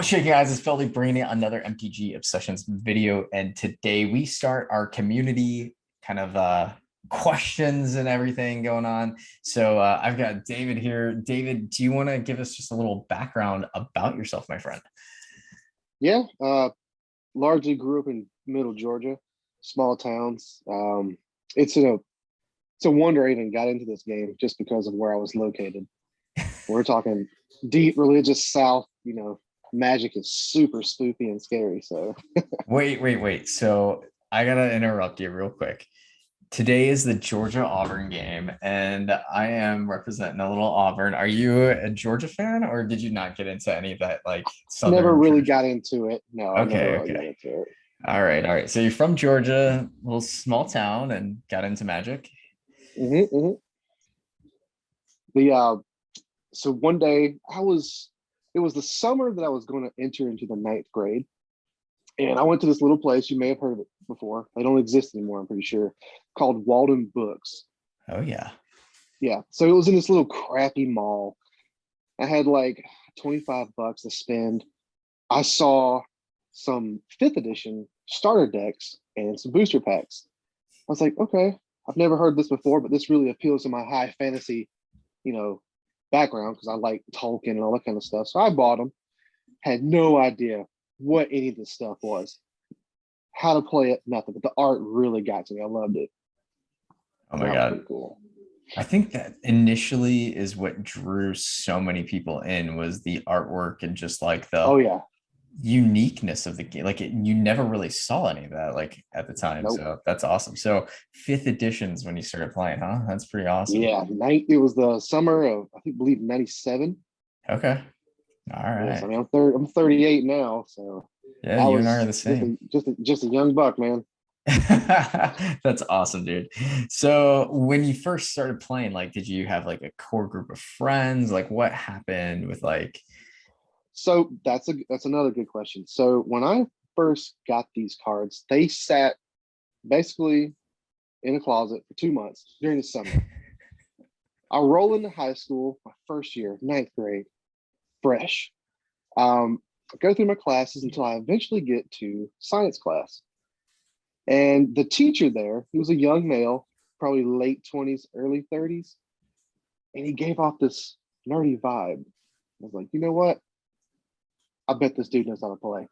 What's shaking, guys? It's Feldy bringing you another MTG Obsessions video, and today we start our community kind of questions and everything going on. So I've got David here. David, do you want to give us just a little background about yourself, my friend? Yeah, largely grew up in middle Georgia, small towns. It's a wonder I even got into this game just because of where I was located. We're talking deep religious South, magic is super spoopy and scary. So Wait. So I gotta interrupt you real quick. Today is the Georgia Auburn game, and I am representing a little Auburn. Are you a Georgia fan, or did you not get into any of that like never Southern really tradition? got into it. No, I never Okay, really got okay. into it. All right. So you're from Georgia, little small town, and got into Magic. Hmm. The so one day it was the summer that I was going to enter into the ninth grade. And I went to this little place, you may have heard of it before. They don't exist anymore, I'm pretty sure, called Walden Books. Oh yeah. Yeah. So it was in this little crappy mall. I had like 25 bucks to spend. I saw some fifth edition starter decks and some booster packs. I was like, okay, I've never heard this before, but this really appeals to my high fantasy, you know, background because I like Tolkien and all that kind of stuff. So I bought them, had no idea what any of this stuff was, how to play it, nothing. But the art really got to me. I loved it. Oh So my that was God. pretty cool. I think that initially is what drew so many people in was the artwork and just like the Oh yeah. uniqueness of the game. Like you never really saw any of that like at the time. Nope. So that's awesome. So fifth editions when you started playing, huh? That's pretty awesome. Yeah. It was the summer of believe 97. Okay. All Yes, I right. mean I'm 38 now, so Yeah, I you and I are was the same. just a young buck, man. That's awesome, dude. So when you first started playing, like, did you have like a core group of friends? Like, what happened with like, So that's another good question. So when I first got these cards, they sat basically in a closet for 2 months during the summer. I roll into high school, my first year, ninth grade, fresh. I go through my classes until I eventually get to science class. And the teacher there, he was a young male, probably late 20s, early 30s, and he gave off this nerdy vibe. I was like, you know what? I bet this dude knows how to play.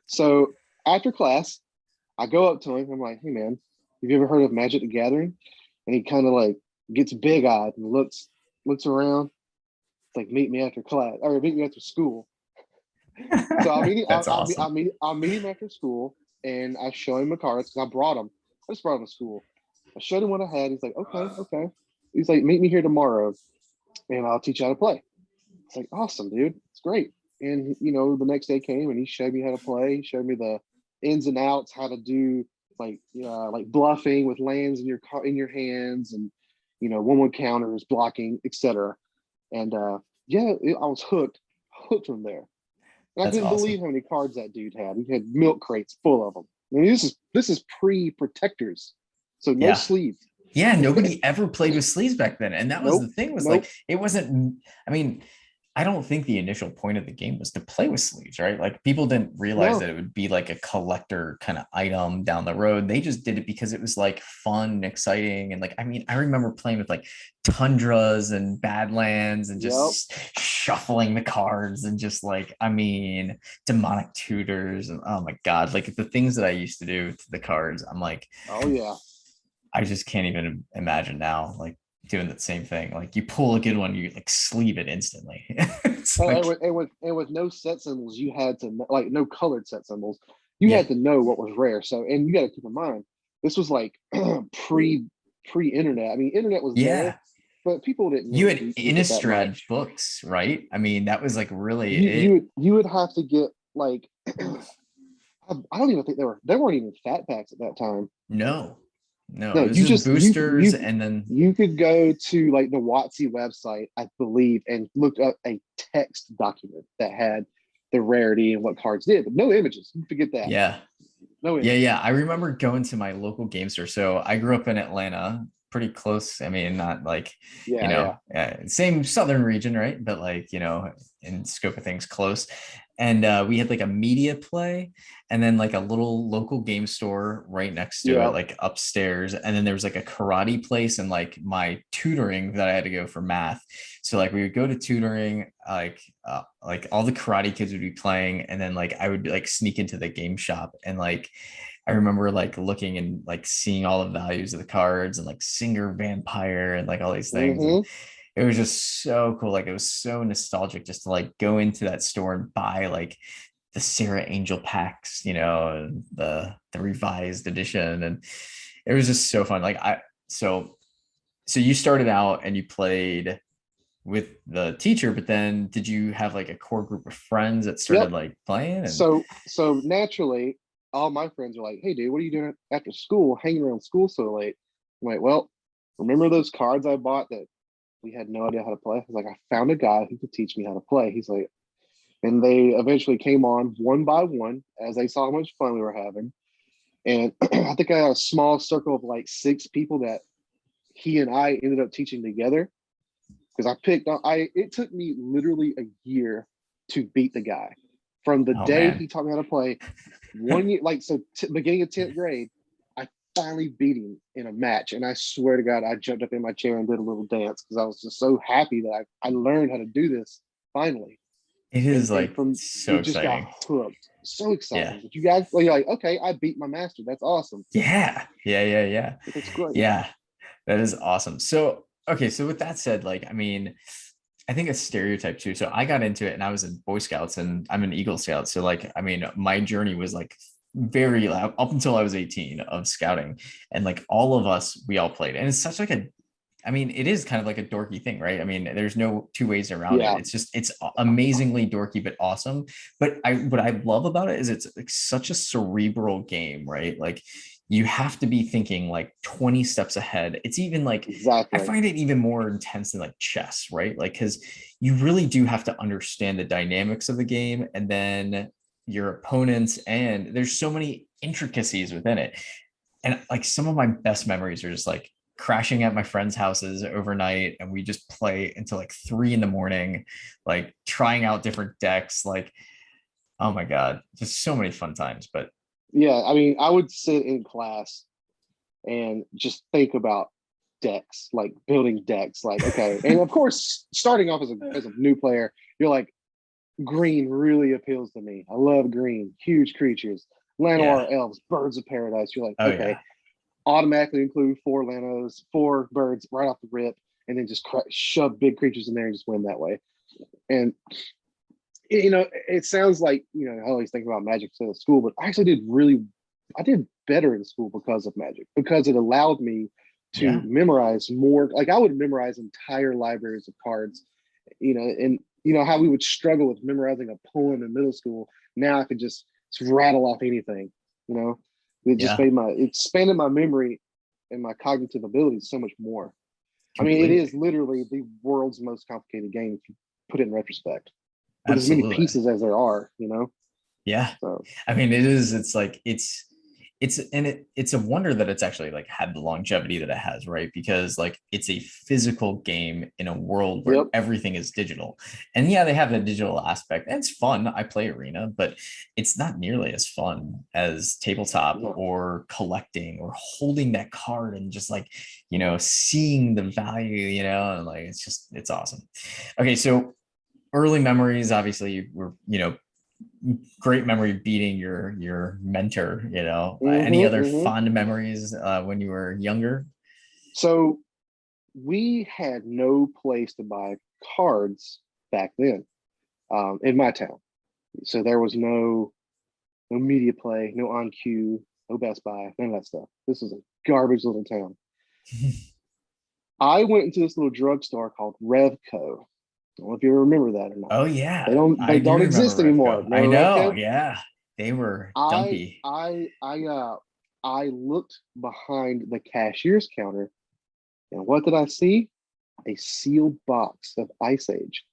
So after class, I go up to him. I'm like, hey man, have you ever heard of Magic the Gathering? And he kind of like gets big eyed and looks around. It's like meet me after class or meet me after school. So that's awesome. I'll meet him after school, and I show him the cards because I brought them. I just brought them to school. I showed him what I had. He's like, okay. He's like, meet me here tomorrow, and I'll teach you how to play. It's like, awesome, dude. It's great. And the next day came, and he showed me how to play. He showed me the ins and outs, how to do like bluffing with lands in your hands, and 1/1 counters, blocking, etc. And I was hooked from there. And I That's couldn't awesome. believe how many cards that dude had. He had milk crates full of them. I mean, this is pre-protectors, so no Yeah. sleeves. Yeah, nobody ever played with sleeves back then. And that was the Nope, thing was like nope. it wasn't I mean, I don't think the initial point of the game was to play with sleeves, right? Like people didn't realize that No, it would be like a collector kind of item down the road. They just did it because it was like fun, and exciting. And like, I mean, I remember playing with like tundras and badlands and yep. just shuffling the cards and just like, I mean, demonic tutors and oh my God, like the things that I used to do to the cards, I'm like, Oh yeah. I just can't even imagine now, like doing the same thing. Like you pull a good one, you like sleeve it instantly. It's And like, with no set symbols, you had to like no colored set symbols. You yeah, had to know what was rare. So, and you got to keep in mind, this was like pre internet. I mean, internet was there, yeah. but people didn't You really had use it that Innistrad much. books, right? I mean, that was like really You it. you would have to get like I don't even think they weren't even fat packs at that time. No, no, No, it was you just just boosters and then you could go to like the WotC website, I believe, and look up a text document that had the rarity and what cards did, but no images. You forget that. yeah. No Yeah. images. I remember going to my local game store. So I grew up in Atlanta, pretty close. I mean, not like, Yeah, yeah. same southern region, right? But like, in scope of things, close. and we had like a media play and then like a little local game store right next to it, Yeah. like upstairs, and then there was like a karate place and like my tutoring that I had to go for math. So like we would go to tutoring, like all the karate kids would be playing, and then like I would like sneak into the game shop, and like I remember like looking and like seeing all the values of the cards and like Singer Vampire and like all these things. And Mm-hmm. it was just so cool. Like it was so nostalgic just to like go into that store and buy like the Sarah Angel packs, and the revised edition. And it was just so fun. So you started out and you played with the teacher, but then did you have like a core group of friends that Yep. started like playing? And So naturally, all my friends are like, "Hey, dude, what are you doing after school? Hanging around school so late?" I'm like, "Well, remember those cards I bought that we had no idea how to play?" I was like, "I found a guy who could teach me how to play." He's like, and they eventually came on one by one as they saw how much fun we were having. And I think I had a small circle of like 6 people that he and I ended up teaching together because I picked on I it took me literally a year to beat the guy. From the oh day man. he taught me how to play, 1 year, like so beginning of 10th grade, I finally beat him in a match. And I swear to God, I jumped up in my chair and did a little dance because I was just so happy that I learned how to do this finally. It And is and like from so it just got exciting. hooked. So Yeah. exciting. But you guys, well, you're like, okay, I beat my master. That's awesome. Yeah. Yeah. Yeah. Yeah. That's great. Yeah. That is awesome. So, okay. So, with that said, like, I mean, I think a stereotype too. So, I got into it and I was in Boy Scouts and I'm an Eagle Scout. So, like, I mean, my journey was like very up until I was 18 of scouting. And like all of us, we all played. And it's such like I mean, it is kind of like a dorky thing, right? I mean, there's no two ways around it. Yeah. It's amazingly dorky, but awesome. But what I love about it is it's like such a cerebral game, right? Like you have to be thinking like 20 steps ahead. It's even like, I Exactly. find it even more intense than like chess, right? Like, because you really do have to understand the dynamics of the game and then your opponents, and there's so many intricacies within it. And like some of my best memories are just like crashing at my friends' houses overnight and we just play until like 3 in the morning, like trying out different decks. Like, oh my God, just so many fun times. But Yeah. I mean, I would sit in class and just think about decks, like building decks. Like, okay. And of course, starting off as a new player, you're like, green really appeals to me. I love green, huge creatures, yeah. Llanowar elves, birds of paradise. You're like, Oh okay, yeah. automatically include 4 Lanos, 4 birds right off the rip, and then just shove big creatures in there and just win that way. And it sounds like I always think about Magic in school, but I did better in school because of Magic because it allowed me to Yeah. memorize more. Like I would memorize entire libraries of cards, and how we would struggle with memorizing a poem in middle school. Now I could just rattle off anything. You know, Yeah. it expanded my memory and my cognitive abilities so much more. I mean, it is Completely. literally the world's most complicated game if you put it in retrospect, with as many Absolutely. pieces as there are. Yeah. So I mean, it is, it's like it's a wonder that it's actually like had the longevity that it has, right? Because like it's a physical game in a world where yep. everything is digital. And yeah, they have the digital aspect. And it's fun. I play Arena, but it's not nearly as fun as tabletop No. or collecting or holding that card and just like, seeing the value, and like it's awesome. Okay, so early memories obviously were, great memory beating your mentor. Any other Hmm. fond memories when you were younger? So we had no place to buy cards back then, in my town. So there was no media play, no on cue, no Best Buy, none of that stuff. This is a garbage little town. I went into this little drugstore called Revco. I don't know if you remember that or not. Oh They yeah, don't I they do don't remember exist anymore. Revco. I Remember know. Revco? Yeah, they were I dumpy. I I I looked behind the cashier's counter, and what did I see? A sealed box of Ice Age.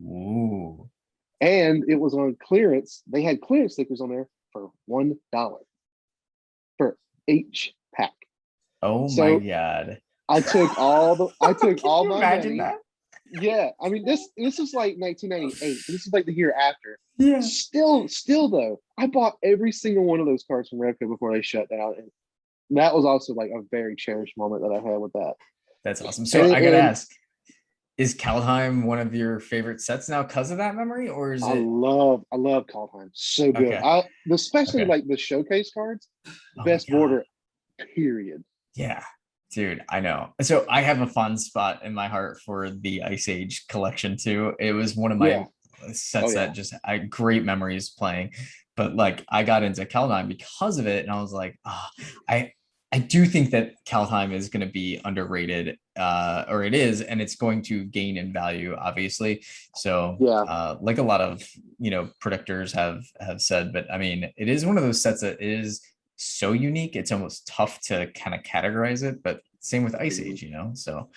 Ooh. And it was on clearance. They had clearance stickers on there for $1 for each pack. Oh my So God. I took Can all you my imagine money. that? Yeah, I mean this was like 1998. So this is like the year after. Yeah. Still though, I bought every single one of those cards from Revco before they shut down, and that was also like a very cherished moment that I had with that. That's awesome. So I gotta And ask, is Kaldheim one of your favorite sets now because of that memory, or is it I love Kaldheim. So good. okay? Especially Okay. like the showcase cards, Oh my best God. border, period. Yeah, dude, I know. So I have a fun spot in my heart for the Ice Age collection too. It was one of Yeah. my Oh sets yeah. that just I great memories playing. But like I got into Kaldheim because of it, and I was like, I I do think that Kaldheim is going to be underrated, or it is, and it's going to gain in value, obviously. So, Yeah. like a lot of predictors have said, but I mean, it is one of those sets that is so unique. It's almost tough to kind of categorize it, but same with Ice Mhm. Age, So,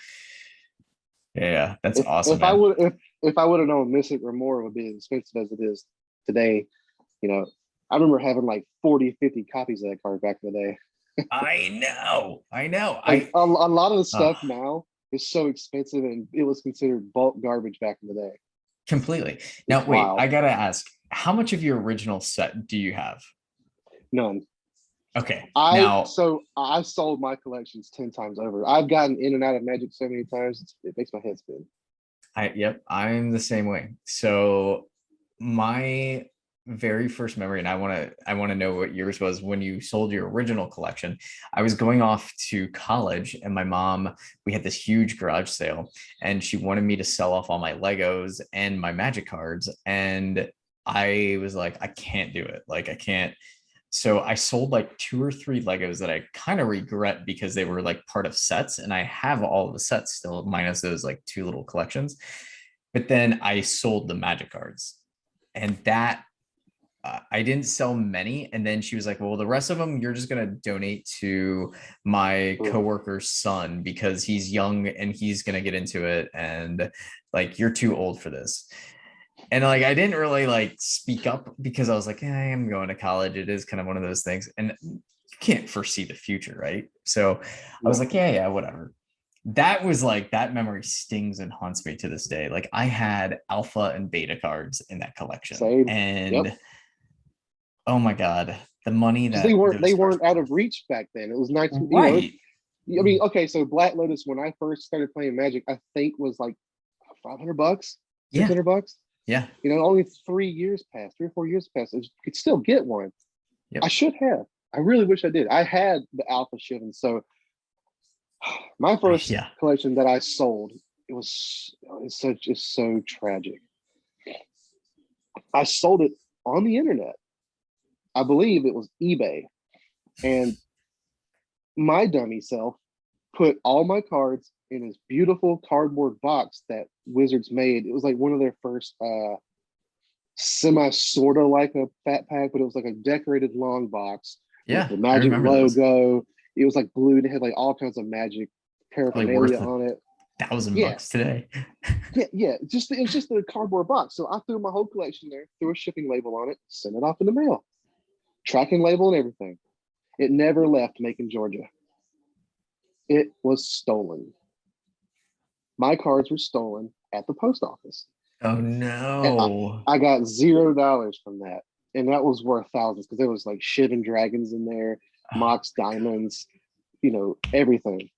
yeah, that's awesome, If I man. would if I would have known Mystic Remora would be as expensive as it is today, you know, I remember having like 40, 50 copies of that card back in the day. I know, I know. Like a lot of the Uh, stuff now is so expensive and it was considered bulk garbage back in the day. completely. It's Now, wait, wild. I gotta ask, how much of your original set do you have? None. Okay, I now so I sold my collections 10 times over. I've gotten in and out of Magic so many times, it makes my head spin. yep, I'm the same way. So my very first memory, and I want to know what yours was when you sold your original collection. I was going off to college, and my mom, we had this huge garage sale, and she wanted me to sell off all my Legos and my Magic cards, and I was like, I can't do it. Like I can't. So I sold like two or three Legos that I kind of regret because they were like part of sets, and I have all of the sets still, minus those like two little collections. But then I sold the Magic cards, and that I didn't sell many. And then she was like, "Well, the rest of them you're just gonna donate to my Ugh. coworker's son because he's young and he's gonna get into it, and like you're too old for this." And like I didn't really like speak up because I was like, I am going to college. It is kind of one of those things, and you can't foresee the future, right? So I was Yeah. like, yeah, whatever. That was like that memory stings and haunts me to this day. Like I had alpha and beta cards in that collection, Same. Yep. and oh my god, the money Because that they those cards weren't were out of worth. reach back then. It was 19, Right. I mean, okay, so Black Lotus when I first started playing Magic, I think was like $500, Yeah. $600. Yeah. Only 3 years passed, 3 or 4 years passed. You could still get one. I Yep. should have. I really wish I did. I had the Alpha Shivan. So my first Yeah. collection that I sold, it's so tragic. I sold it on the internet. I believe it was eBay. And my dummy self put all my cards in this beautiful cardboard box that Wizards made. It was like one of their first semi sort of like a fat pack, but it was like a decorated long box with Yeah. the I Magic remember those. logo. It was like blue. It had like all kinds of Magic Probably paraphernalia worth a on it. thousand Yeah, bucks today. yeah. It was just a cardboard box. So I threw my whole collection there, threw a shipping label on it, sent it off in the mail, tracking label and everything. It never left Macon, Georgia. It was stolen. My cards were stolen at the post office. Oh And no. I got $0 from that. And that was worth thousands because there was like Shivan Dragons in there, Oh, Mox Diamonds, everything.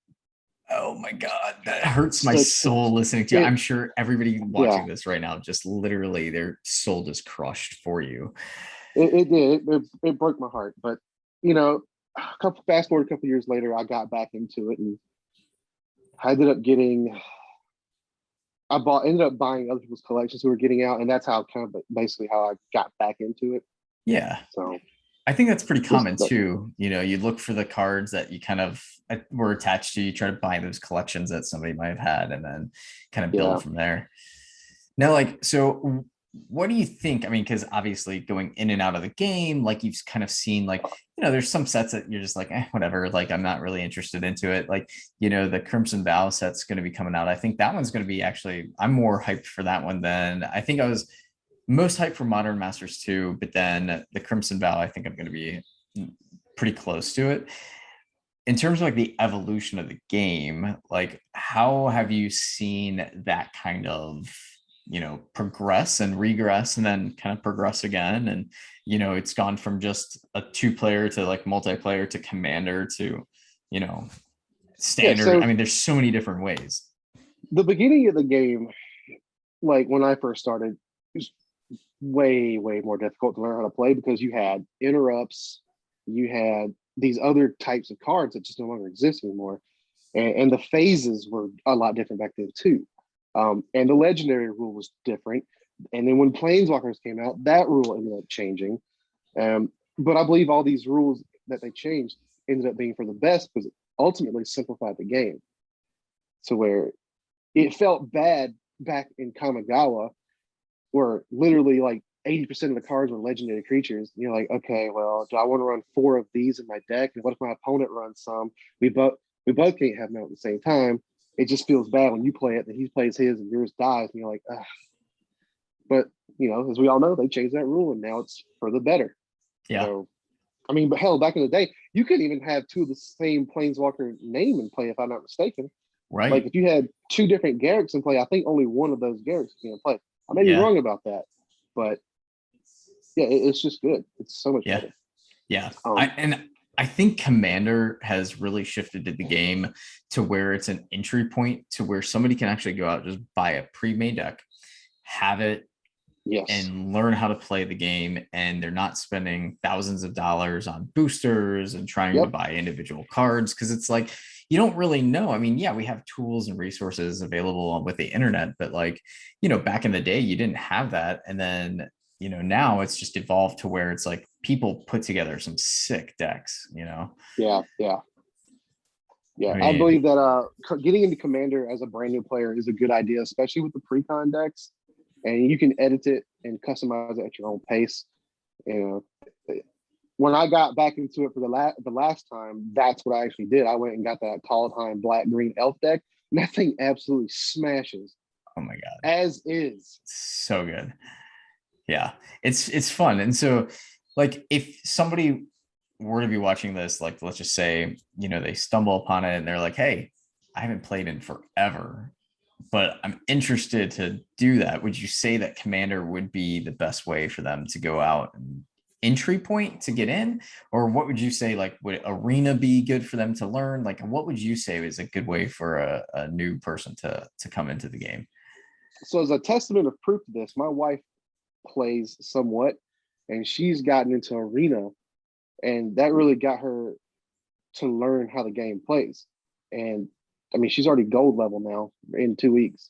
oh my God. That hurts my So soul listening to you. it, I'm sure everybody yeah, watching this right now, just literally their soul just crushed for you. it did. It broke my heart. But, fast forward a couple years later, I got back into it and I ended up buying other people's collections who were getting out. And that's how kind of basically how I got back into it. Yeah. So I think that's pretty just, common too. You look for the cards that you kind of were attached to, you try to buy those collections that somebody might have had and then kind of yeah. build from there. Now, like, so what do you think? I mean, because obviously going in and out of the game, like you've kind of seen, like, there's some sets that you're just like, whatever, like I'm not really interested into it. Like, the Crimson Vow set's going to be coming out. I think that one's going to be actually, I'm more hyped for that one than I think I was most hyped for Modern Masters 2, but then the Crimson Vow, I think I'm going to be pretty close to it. in terms of like the evolution of the game, like how have you seen that kind of, progress and regress and then kind of progress again? And, it's gone from just a two player to like multiplayer to commander to, you know, Yeah, standard. I so mean, there's so many different ways. the beginning of the game, like when I first started, was way, way more difficult to learn how to play because you had interrupts, you had these other types of cards that just no longer exist anymore. And the phases were a lot different back then too. And the legendary rule was different. And then when Planeswalkers came out, that rule ended up changing. But I believe all these rules that they changed ended up being for the best because it ultimately simplified the game to where it felt bad back in Kamigawa, where literally like 80% of the cards were legendary creatures. And you're like, okay, well, do I want to run 4 of these in my deck? And what if my opponent runs some? We both can't have them at the same time. It just feels bad when you play it, that he plays his and yours dies, and you're like, ugh. But as we all know, they changed that rule and now it's for the better. Yeah. So I mean, but hell, back in the day, you couldn't even have 2 of the same Planeswalker name in play, if I'm not mistaken. Like Right. if you had 2 different Garricks in play, I think only one of those Garricks can play. I may be Yeah. wrong about that, but yeah, it's just good. It's so much Yeah. better. Yeah. I Um, and I think Commander has really shifted to the game to where it's an entry point to where somebody can actually go out, just buy a pre-made deck, have it, yes. and learn how to play the game. And they're not spending thousands of dollars on boosters and trying to Yep. buy individual cards because it's like you don't really know. I mean, yeah, we have tools and resources available with the internet, but like, back in the day, you didn't have that. And then, now it's just evolved to where it's like people put together some sick decks. Yeah. Yeah. I Yeah. I mean, believe that getting into Commander as a brand new player is a good idea, especially with the pre-con decks. And you can edit it and customize it at your own pace. You know, when I got back into it for the last time, that's what I actually did. I went and got that Kaldheim Black Green Elf deck, and that thing absolutely smashes oh my God, as is. so good. Yeah, it's fun. And so like if somebody were to be watching this, like let's just say, they stumble upon it and they're like, hey, I haven't played in forever, but I'm interested to do that. Would you say that Commander would be the best way for them to go out and entry point to get in? Or what would you say, like, would Arena be good for them to learn? Like, what would you say is a good way for a new person to come into the game? So as a testament of proof to this, my wife plays somewhat, and she's gotten into Arena, and that really got her to learn how the game plays. And I mean, she's already gold level now in 2 weeks.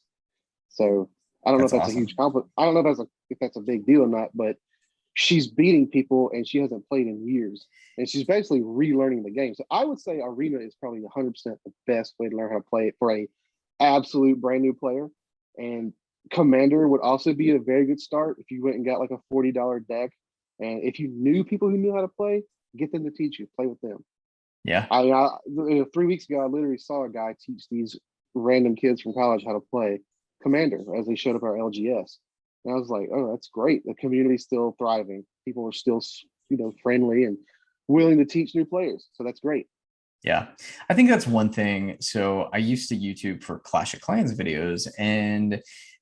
So I don't know if That's that's a huge awesome. compliment. I don't know if that's a big deal or not, but she's beating people and she hasn't played in years. And she's basically relearning the game. So I would say Arena is probably 100% the best way to learn how to play it for a absolute brand new player. And Commander would also be a very good start if you went and got like a $40 deck. And if you knew people who knew how to play, get them to teach you, play with them. Yeah. 3 weeks ago, I literally saw a guy teach these random kids from college how to play Commander as they showed up at our LGS. And I was like, oh, that's great. The community's still thriving. People are still, friendly and willing to teach new players. So that's great. Yeah, I think that's one thing. So I used to YouTube for Clash of Clans videos, and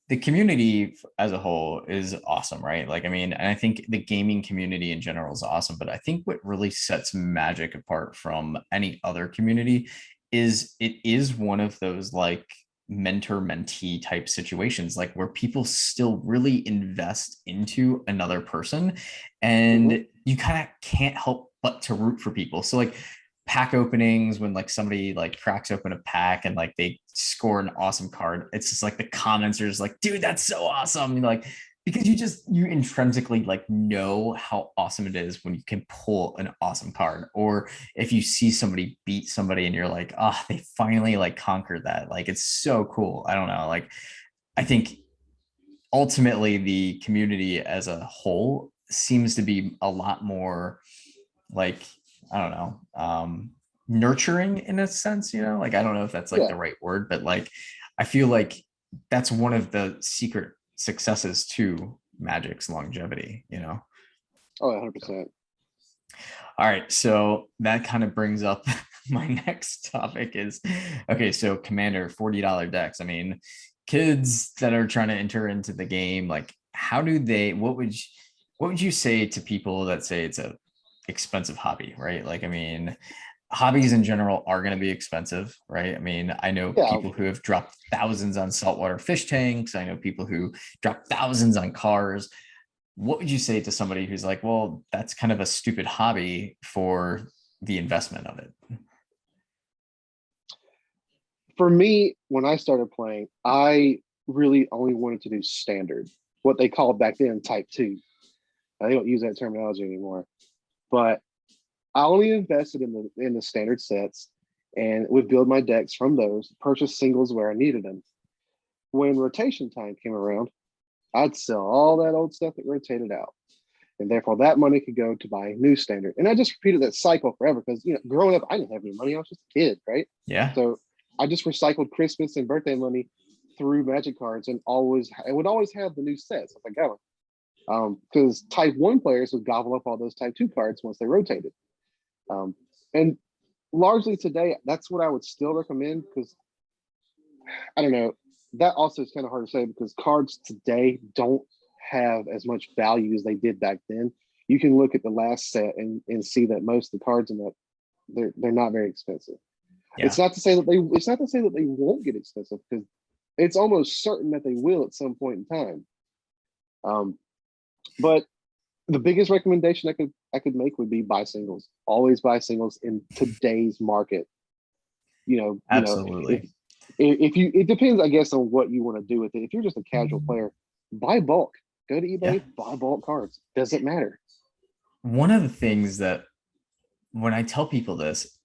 the community as a whole is awesome, right? Like, I mean, and I think the gaming community in general is awesome, but I think what really sets Magic apart from any other community is it is one of those like mentor mentee type situations, like where people still really invest into another person, Mm-hmm. and you kind of can't help but to root for people. So like pack openings, when like somebody like cracks open a pack and like they score an awesome card, it's just like the comments are just like, dude, that's so awesome. Like, because you intrinsically like know how awesome it is when you can pull an awesome card, or if you see somebody beat somebody and you're like, oh, they finally like conquered that, like it's so cool. I don't know, like I think ultimately the community as a whole seems to be a lot more like, I don't know, nurturing in a sense, like I don't know if that's like Yeah. the right word, but like I feel like that's one of the secret successes to Magic's longevity. Oh, So 100%. All right, so that kind of brings up my next topic is okay, so Commander $40 decks. I mean, kids that are trying to enter into the game, like how do they what would you say to people that say it's a expensive hobby, right? Like I mean, hobbies in general are going to be expensive, right? I mean, I know Yeah, people who have dropped thousands on saltwater fish tanks. I know people who drop thousands on cars. What would you say to somebody who's like, well, that's kind of a stupid hobby for the investment of it? for me, when I started playing, I really only wanted to do standard, what they called back then type two. They don't use that terminology anymore. But I only invested in the standard sets and would build my decks from those, purchase singles where I needed them. When rotation time came around, I'd sell all that old stuff that rotated out. And therefore that money could go to buy new standard. And I just repeated that cycle forever because growing up, I didn't have any money. I was just a kid, right? Yeah, So I just recycled Christmas and birthday money through Magic cards and I would always have the new sets if I got them. Because type one players would gobble up all those type two cards once they rotated. And largely today, that's what I would still recommend because I don't know. That also is kind of hard to say because cards today don't have as much value as they did back then. You can look at the last set and see that most of the cards in that they're not very expensive. yeah, It's not to say that they won't get expensive because it's almost certain that they will at some point in time. But the biggest recommendation I could make would be buy singles. Always buy singles in today's market. If absolutely. it depends, I guess, on what you want to do with it. If you're just a casual player, buy bulk. Go to Yeah. eBay, buy bulk cards. Doesn't matter. One of the things that when I tell people this,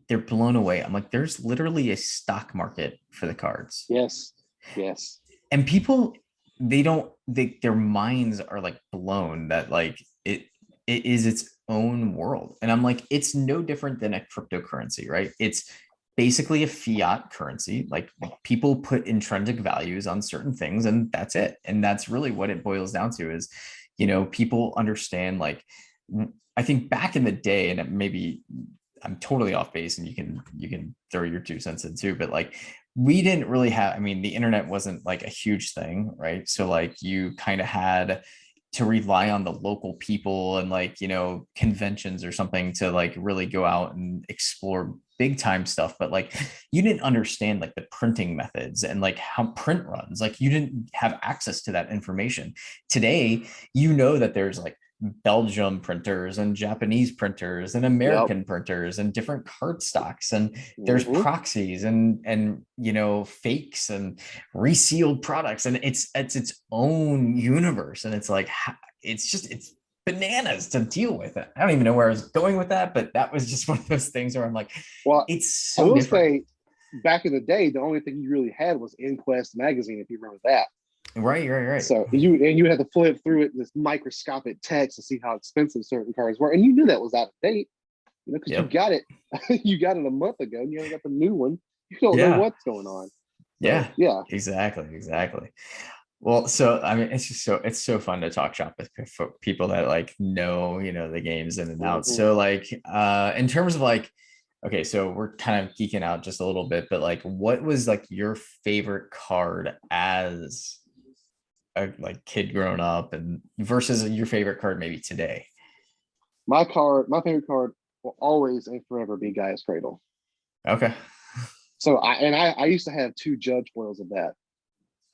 they're blown away. I'm like, there's literally a stock market for the cards. Yes, yes, And people, their minds are like blown that like it is its own world. And I'm like, it's no different than a cryptocurrency, right? It's basically a fiat currency. Like people put intrinsic values on certain things and that's it. And that's really what it boils down to is, people understand like I think back in the day, and maybe I'm totally off base and you can throw your 2 cents in too, but like we didn't really have, I mean, the internet wasn't like a huge thing, right? So like you kind of had to rely on the local people and like, conventions or something to like really go out and explore big time stuff. But like you didn't understand like the printing methods and like how print runs. Like you didn't have access to that information. Today, that there's like Belgium printers and Japanese printers and yep. American printers and different card stocks and there's Mm-hmm. proxies and fakes and resealed products and it's its own universe and it's like it's bananas to deal with it. I don't even know where I was going with that, but that was just one of those things where I'm like, Well, it's I so will different. say, back in the day, the only thing you really had was Inquest magazine, if you remember that. Right, right, right. So you had to flip through it this microscopic text to see how expensive certain cards were, and you knew that was out of date, because you Yep. got it, you got it a month ago, and you haven't got the new one. You don't know Yeah. what's going on. So Yeah. yeah. Exactly. Exactly. Well, so I mean, it's so fun to talk shop with people that like the games in and out. Mhm. So like in terms of like, okay, so we're kind of geeking out just a little bit, but like what was like your favorite card as a like kid growing up and versus your favorite card maybe today? My favorite card will always and forever be Gaia's Cradle. Okay. So I used to have two judge foils of that,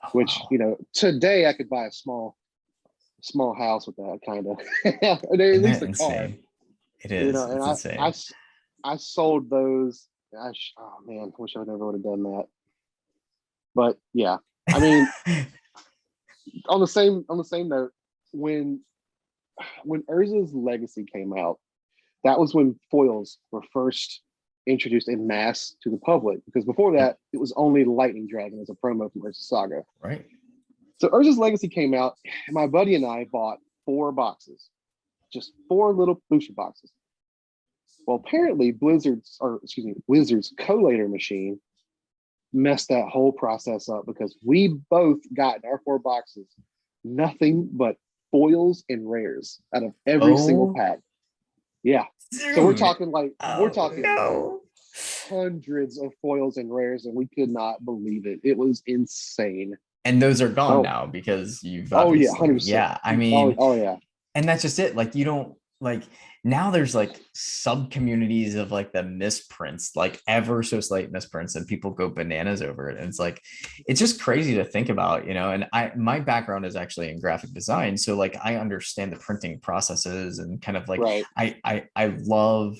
Oh which wow. today I could buy a small house with that kind of, at Isn't least that a car, insane? It is. and It's insane. I sold those. Oh man, I wish I never would have done that. But yeah, I mean, on the same note, when Urza's Legacy came out, that was when foils were first introduced in mass to the public. Because before Yep. that, it was only Lightning Dragon as a promo from Urza Saga. Right. So Urza's Legacy came out, and my buddy and I bought 4 boxes, just 4 little booster boxes. Well, apparently Wizards collator machine messed that whole process up because we both got in our 4 boxes nothing but foils and rares out of every single Oh pack. Yeah. So we're Dude. talking like we're Oh talking no. hundreds of foils and rares, and we could not believe it. It was insane. And those are gone Oh, now because you've oh yeah, obviously, 100%. yeah. I Oh, mean, oh yeah. and that's just it. Like you don't like now there's like sub communities of like the misprints, like ever so slight misprints, and people go bananas over it. And it's like it's just crazy to think about, you know. And my background is actually in graphic design. So like I understand the printing processes and kind of like Right. I love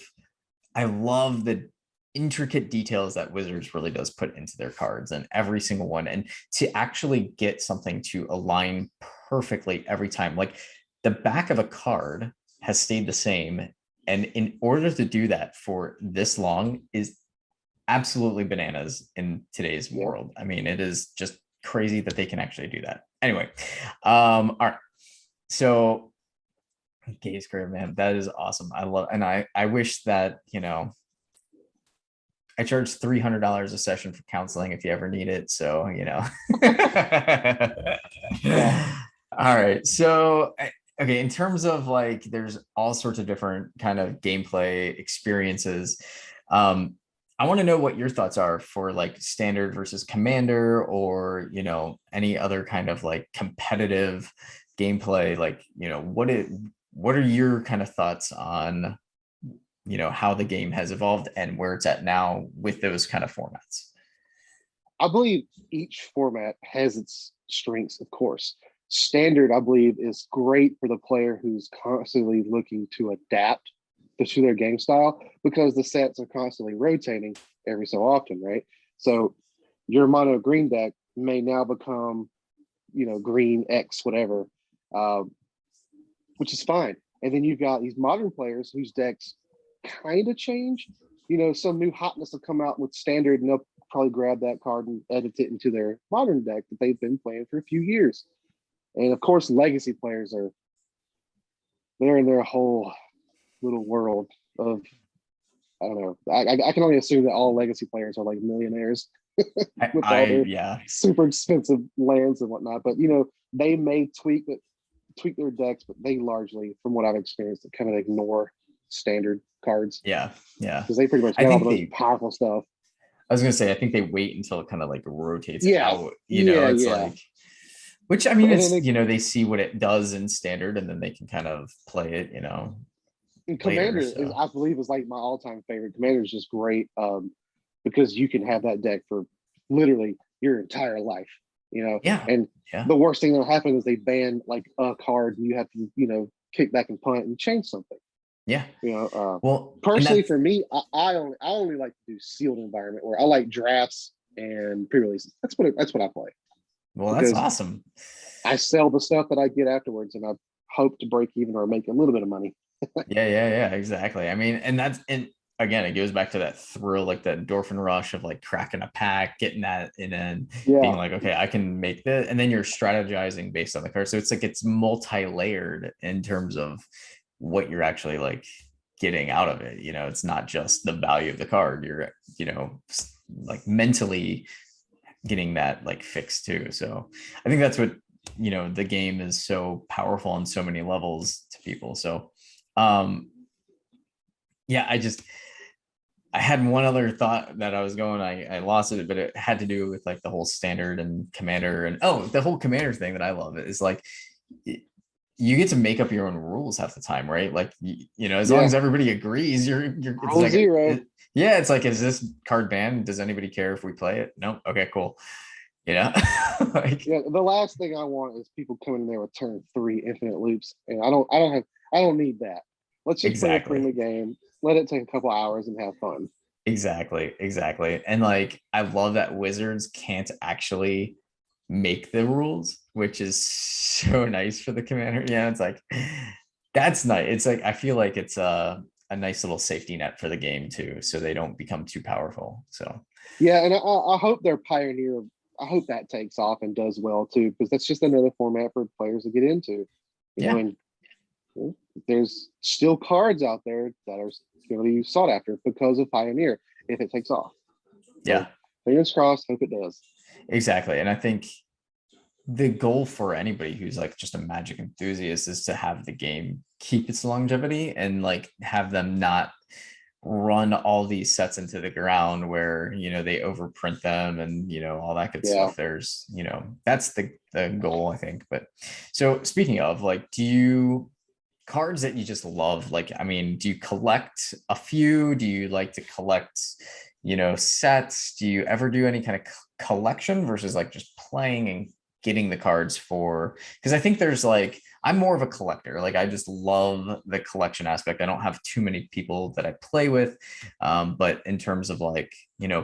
the intricate details that Wizards really does put into their cards and every single one. And to actually get something to align perfectly every time, like the back of a card has stayed the same. And in order to do that for this long is absolutely bananas in today's Yeah. world. I mean, it is just crazy that they can actually do that. Anyway, all right. So Gaze Career, man, that is awesome. I love, and I wish that, you know, I charge $300 a session for counseling if you ever need it. So, you know. Yeah. All right. So, okay, in terms of like, there's all sorts of different kind of gameplay experiences. Um, I want to know what your thoughts are for like standard versus commander or, you know, any other kind of like competitive gameplay. Like, you know, what are your kind of thoughts on, you know, how the game has evolved and where it's at now with those kind of formats? I believe each format has its strengths, of course. Standard, I believe, is great for the player who's constantly looking to adapt to their game style because the sets are constantly rotating every so often, right? So your mono green deck may now become, green X, whatever, uh, which is fine. And then you've got these modern players whose decks kind of change. Some new hotness will come out with standard and they'll probably grab that card and edit it into their modern deck that they've been playing for a few years. And of course, legacy players they're in their whole little world of, I don't know. I can only assume that all legacy players are like millionaires with all their Yeah, super expensive lands and whatnot. But they may tweak their decks, but they largely, from what I've experienced, kind of ignore standard cards yeah, yeah. because they pretty much I got all the think most they, powerful stuff. I was gonna say, I think they wait until it kind of like rotates Yeah, out, you know, yeah, it's yeah. like, which I mean, And then it's, you know, they see what it does in standard and then they can kind of play it, you know, later. Commander is, So I believe, is like my all-time favorite. Commander is just great because you can have that deck for literally your entire life, yeah, And yeah, the worst thing that'll happen is they ban like a card, and you have to, kick back and punt and change something. yeah. You know, Well, and personally, that's, for me, I only like to do sealed environment where I like drafts and pre-releases. That's what I play well, that's because awesome. I sell the stuff that I get afterwards, and I hope to break even or make a little bit of money. Yeah, yeah, yeah, exactly. I mean, and that's, and again, it goes back to that thrill, like that endorphin rush of like cracking a pack, getting that, and then being Yeah, like, okay, I can make this, and then you're strategizing based on the card. So it's like it's multi-layered in terms of what you're actually like getting out of it. You know, it's not just the value of the card. You're, you know, like mentally getting that like fixed too. So I think that's what, you know, the game is so powerful on so many levels to people. So um yeah, I had one other thought that I was going, I lost it, but it had to do with like the whole standard and commander and oh, the whole commander thing that I love is like you get to make up your own rules half the time, right? Like you know, as long yeah. as everybody agrees, you're it's Rule like zero. yeah, it's like, is this card banned? Does anybody care if we play it? No. Okay, cool. You know, like Yeah, the last thing I want is people coming in there with turn three infinite loops, and I don't need that. Let's just play a exactly. friendly game. Let it take a couple hours and have fun. Exactly. And like I love that Wizards can't actually make the rules, which is so nice for the commander. Yeah, it's like that's nice. It's like I feel like it's a nice little safety net for the game too, so they don't become too powerful. So Yeah, and I hope their Pioneer. I hope that takes off and does well too, because that's just another format for players to get into. yeah, And there's still cards out there that are going to be sought after because of Pioneer if it takes off. yeah, So fingers crossed. Hope it does. exactly. And I think the goal for anybody who's like just a magic enthusiast is to have the game keep its longevity and like have them not run all these sets into the ground where they overprint them and all that good Yeah. stuff. There's that's the goal, I think. But so speaking of, like, do you cards that you just love, like, I mean, do you collect a few? Do you like to collect sets? Do you ever do any kind of collection versus like just playing and getting the cards for? Because I think there's like, I'm more of a collector. Like, I just love the collection aspect. I don't have too many people that I play with. But in terms of like,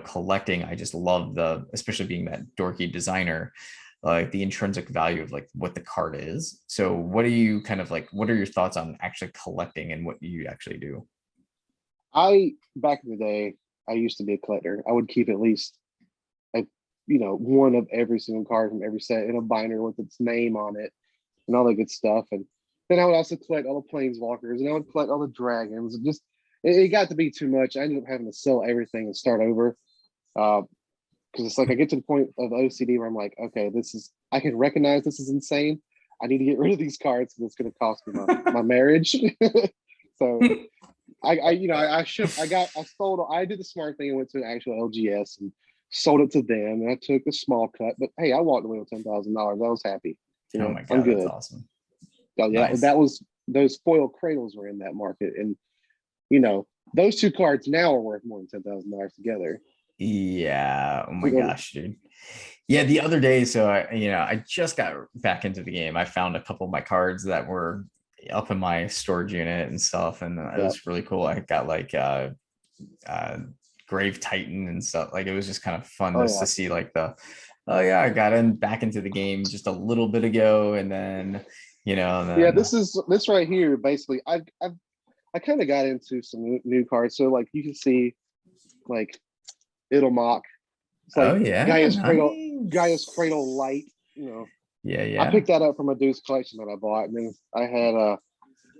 collecting, I just love especially being that dorky designer, like the intrinsic value of like what the card is. So what do you kind of like, what are your thoughts on actually collecting and what you actually do? Back in the day, I used to be a collector. I would keep at least a one of every single card from every set in a binder with its name on it and all that good stuff. And then I would also collect all the planeswalkers, and I would collect all the dragons. And just it got to be too much. I ended up having to sell everything and start over. Because it's like I get to the point of OCD where I'm like, okay, I can recognize this is insane. I need to get rid of these cards because it's going to cost me my marriage. So I sold. I did the smart thing and went to an actual LGS and sold it to them, and I took a small cut. But hey, I walked away with $10,000. I was happy. Oh my I'm God, that's good. awesome. Oh yeah, Nice. that was those foil cradles were in that market, and those two cards now are worth more than $10,000 together. Yeah. Oh my You know, gosh, dude. Yeah, the other day, so I just got back into the game. I found a couple of my cards that were up in my storage unit and stuff, and it yeah. was really cool. I got like uh Grave Titan and stuff. Like, it was just kind of fun Oh just to yeah. see like oh yeah, I got in back into the game just a little bit ago, and then and Yeah, then this right here. Basically, I kind of got into some new cards. So like you can see, like it'll mock. It's oh like yeah, Gaia's Cradle nice. Light. Yeah, I yeah. picked that up from a dude's collection that I bought, and then I had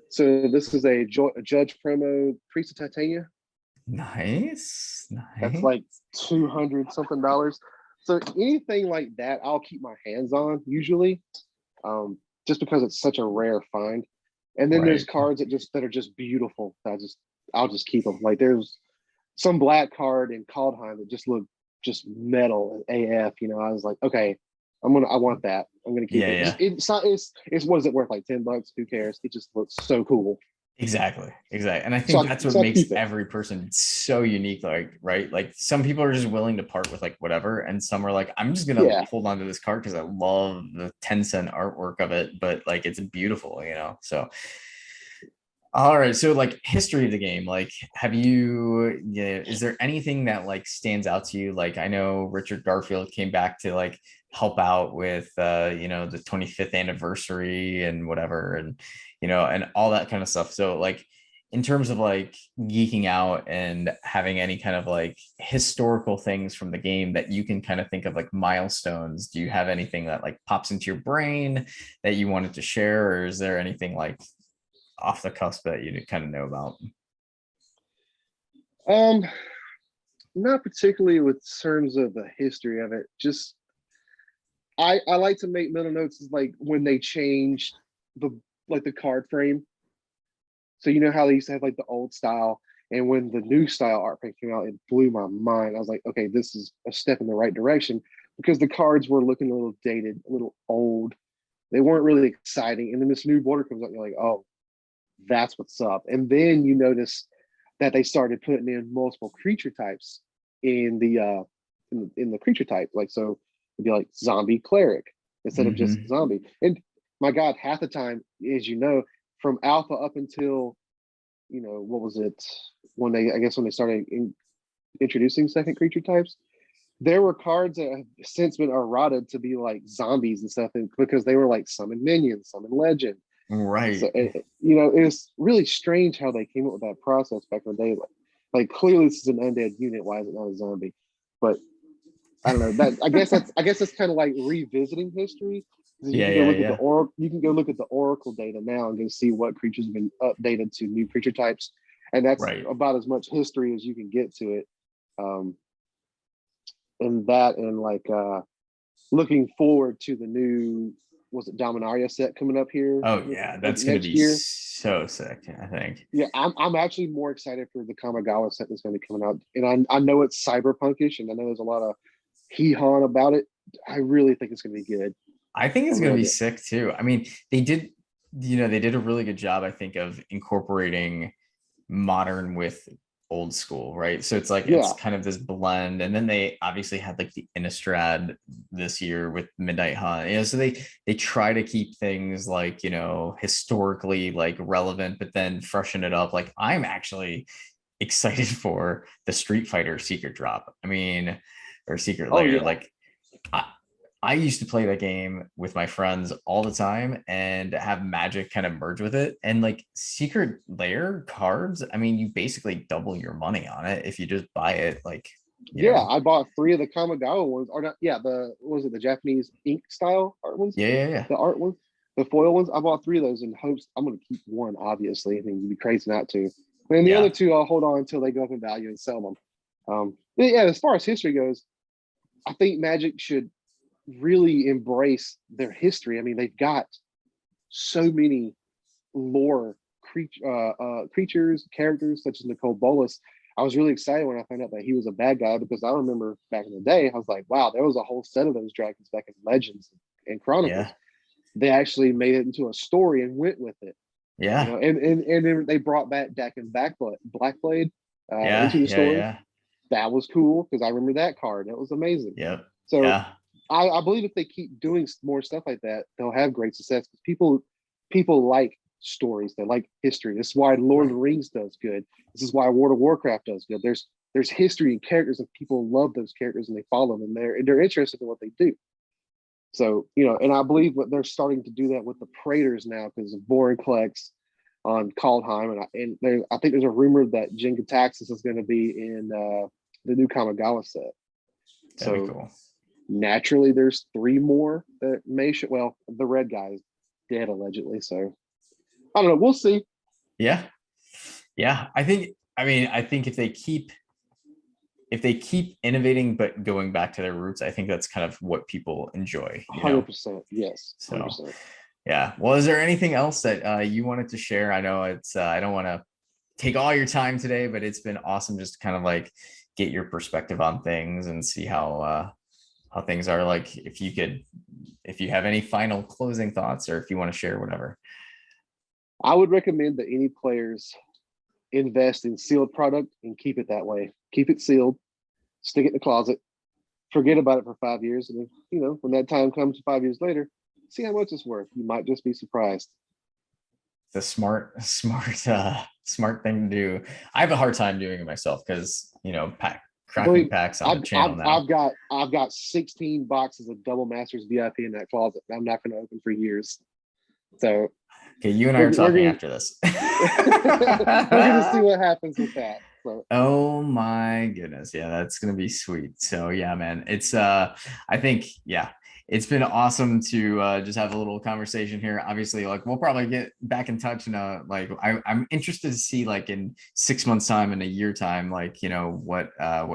So this is a Judge promo Priest of Titania. Nice, That's nice. like 200 something dollars. So anything like that, I'll keep my hands on usually, just because it's such a rare find. And then there's Right. cards that are just beautiful. I'll just keep them. Like there's some black card in Kaldheim that just looked just metal AF. I was like, okay, I want that. I'm gonna keep Yeah, it. yeah. It's not. It's what is it worth? Like $10? Who cares? It just looks so cool. Exactly. Exactly. And I So think that's what I makes keep it. every person so unique. Like, right? Like, some people are just willing to part with like whatever, and some are like, I'm just gonna Yeah. hold on to this card because I love the 10-cent artwork of it, but like it's beautiful. So all right. So like, history of the game, like, yeah, is there anything that like stands out to you? Like, I know Richard Garfield came back to like help out with the 25th anniversary and whatever, and and all that kind of stuff. So like, in terms of like geeking out and having any kind of like historical things from the game that you can kind of think of like milestones, do you have anything that like pops into your brain that you wanted to share, or is there anything like off the cusp that you kind of know about? Um, Not particularly with terms of the history of it. Just I like to make mental notes is like when they changed the the card frame. So you know how they used to have like the old style, and when the new style art print came out, it blew my mind. I was like, okay, this is a step in the right direction because the cards were looking a little dated, a little old. They weren't really exciting. And then this new border comes out, you're like, oh, that's what's up. And then you notice that they started putting in multiple creature types in the creature type. Like so it'd be like zombie cleric instead of just Hmm. zombie. And my God, half the time, as you know, from alpha up until what was it when they started introducing second creature types, there were cards that have since been errated to be like zombies and stuff, because they were like summon minions, summon legend. So Right. it's really strange how they came up with that process back in the day. Like clearly this is an undead unit. Why is it not a zombie? But I don't know. That I guess that's kind of like revisiting history. You Yeah, can go yeah, look at the yeah. oracle. You can go look at the oracle data now and go see what creatures have been updated to new creature types, and that's Right. about as much history as you can get to it. Um, and that and like looking forward to the new. was it Dominaria set coming up here Oh yeah, that's gonna next be year. so sick, I think. Yeah, I'm actually more excited for the Kamigawa set that's going to be coming out, and I know it's cyberpunkish, and I know there's a lot of hee haw about it. I really think it's going to be good. I think I it's gonna really be do. sick too. I mean, they did a really good job, I think, of incorporating modern with old school, right? So it's like it's Yeah, kind of this blend, and then they obviously had like the Innistrad this year with Midnight Hunt. So they try to keep things like historically like relevant, but then freshen it up. Like I'm actually excited for the Street Fighter Secret Drop. I mean, or Secret oh Layer. yeah, Like I, I used to play that game with my friends all the time and have Magic kind of merge with it. And like Secret Layer cards, I mean, you basically double your money on it if you just buy it. Like, yeah. I bought 3 of the Kamigawa ones, or not? Yeah, the what was it, the Japanese ink style art ones, yeah, yeah, yeah, the art ones, the foil ones. I bought 3 of those in hopes I'm going to keep one. Obviously, I mean, you'd be crazy not to. And the other yeah, 2, I'll hold on until they go up in value and sell them. But yeah, as far as history goes, I think Magic should really embrace their history. I mean, they've got so many lore creatures, characters such as Nicole Bolas. I was really excited when I found out that he was a bad guy because I remember back in the day, I was like, wow, there was a whole set of those dragons back in Legends and Chronicles. yeah, They actually made it into a story and went with it, yeah, and then they brought back Dak and Blackblade yeah, into the yeah, story. yeah, That was cool because I remember that card. That was amazing. yeah, So yeah, I believe if they keep doing more stuff like that, they'll have great success. Because people like stories, they like history. This is why Lord of right. the Rings does good. This is why World of Warcraft does good. There's history and characters, and people love those characters and they follow them. And they're interested in what they do. So and I believe what they're starting to do that with the Praetors now because of Vorinclex on Kaldheim, I think there's a rumor that Jin-Gitaxias is going to be in the new Kamigawa set. That'd be So cool. naturally, there's 3 more that may show. Well, the red guy is dead allegedly, so I don't know. We'll see. Yeah, yeah. I think if they keep innovating but going back to their roots, I think that's kind of what people enjoy. 100%, yes, So 100%. yeah. Well, is there anything else that you wanted to share? I know I don't want to take all your time today, but it's been awesome just to kind of like get your perspective on things and see how things are. Like if you have any final closing thoughts or if you want to share whatever. I would recommend that any players invest in sealed product and keep it that way. Keep it sealed, stick it in the closet, forget about it for 5 years, and then, when that time comes 5 years later, see how much it's worth. You might just be surprised. The smart thing to do. I have a hard time doing it myself because cracking Believe packs on the I've, channel I've, now. I've got 16 boxes of Double Masters VIP in that closet. I'm not going to open for years. So Okay, you and I are we're talking gonna after this. we're gonna see what happens with that. So Oh my goodness. Yeah, that's gonna be sweet. So yeah, man. It's I think, yeah, it's been awesome to just have a little conversation here. Obviously, like we'll probably get back in touch in I'm interested to see like in 6 months time and a year time, like what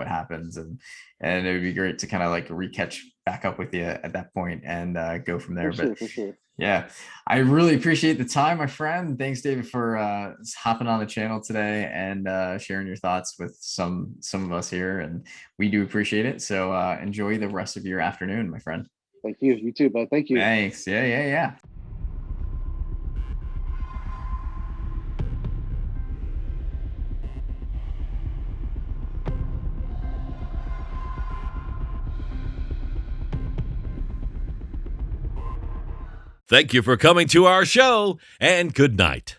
happens, and it would be great to kind of like recatch back up with you at that point and go from there. But for sure. yeah, I really appreciate the time, my friend. Thanks, David, for hopping on the channel today and sharing your thoughts with some of us here, and we do appreciate it. So enjoy the rest of your afternoon, my friend. Thank you. You too, bud. Thank you. Thanks. Yeah, yeah, yeah. Thank you for coming to our show, and good night.